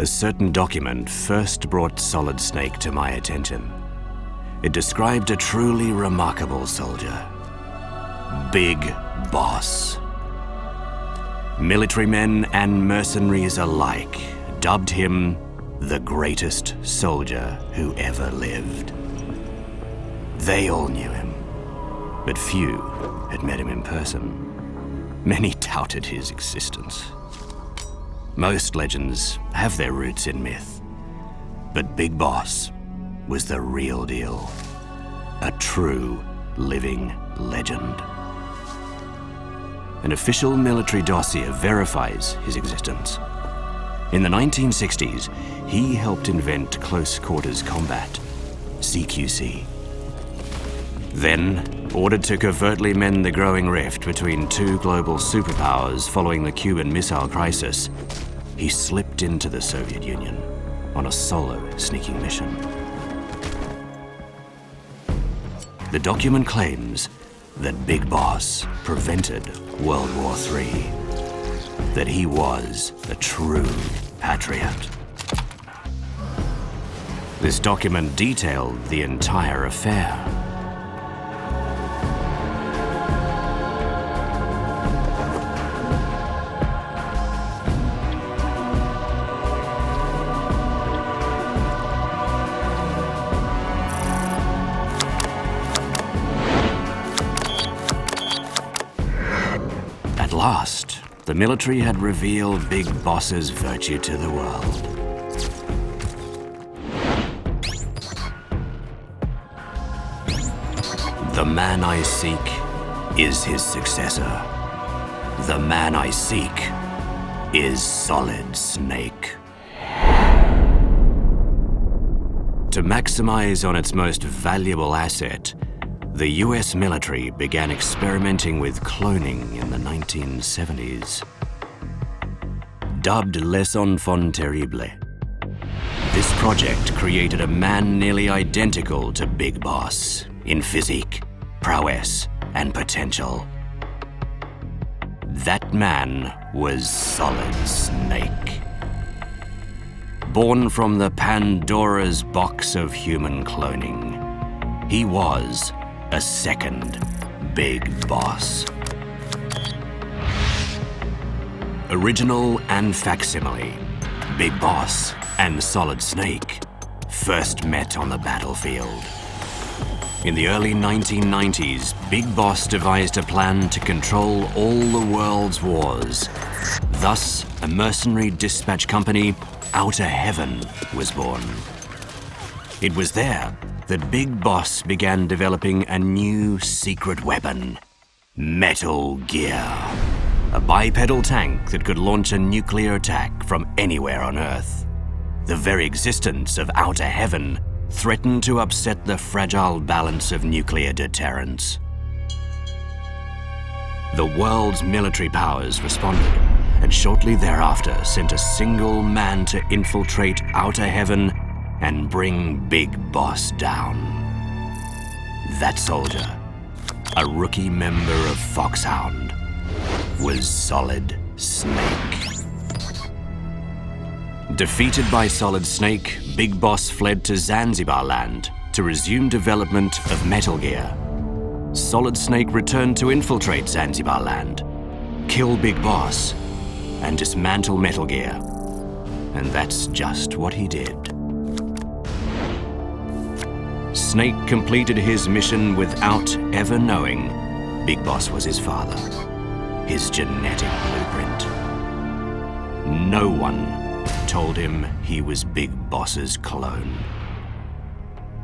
A certain document first brought Solid Snake to my attention. It described a truly remarkable soldier. Big Boss. Military men and mercenaries alike dubbed him the greatest soldier who ever lived. They all knew him, but few had met him in person. Many doubted his existence. Most legends have their roots in myth, but Big Boss was the real deal. A true living legend. An official military dossier verifies his existence. In the 1960s, he helped invent close quarters combat, CQC. Then, ordered to covertly mend the growing rift between two global superpowers following the Cuban Missile Crisis, he slipped into the Soviet Union on a solo sneaking mission. The document claims that Big Boss prevented World War III, that he was a true patriot. This document detailed the entire affair. At last, the military had revealed Big Boss's virtue to the world. The man I seek is his successor. The man I seek is Solid Snake. To maximize on its most valuable asset, the US military began experimenting with cloning in the 1970s. Dubbed Les Enfants Terribles, this project created a man nearly identical to Big Boss in physique, prowess, and potential. That man was Solid Snake. Born from the Pandora's box of human cloning, he was a second Big Boss. Original and facsimile, Big Boss and Solid Snake first met on the battlefield. In the early 1990s, Big Boss devised a plan to control all the world's wars. Thus, a mercenary dispatch company, Outer Heaven, was born. It was there that Big Boss began developing a new secret weapon, Metal Gear, a bipedal tank that could launch a nuclear attack from anywhere on Earth. The very existence of Outer Heaven threatened to upset the fragile balance of nuclear deterrence. The world's military powers responded, and shortly thereafter sent a single man to infiltrate Outer Heaven and bring Big Boss down. That soldier, a rookie member of Foxhound, was Solid Snake. Defeated by Solid Snake, Big Boss fled to Zanzibar land to resume development of Metal Gear. Solid Snake returned to infiltrate Zanzibar land, kill Big Boss, and dismantle Metal Gear. And that's just what he did. Snake completed his mission without ever knowing Big Boss was his father, his genetic blueprint. No one told him he was Big Boss's clone.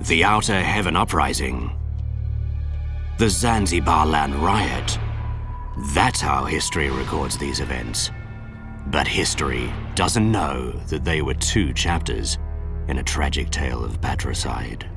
The Outer Heaven Uprising, the Zanzibar Land Riot. That's how history records these events. But history doesn't know that they were two chapters in a tragic tale of patricide.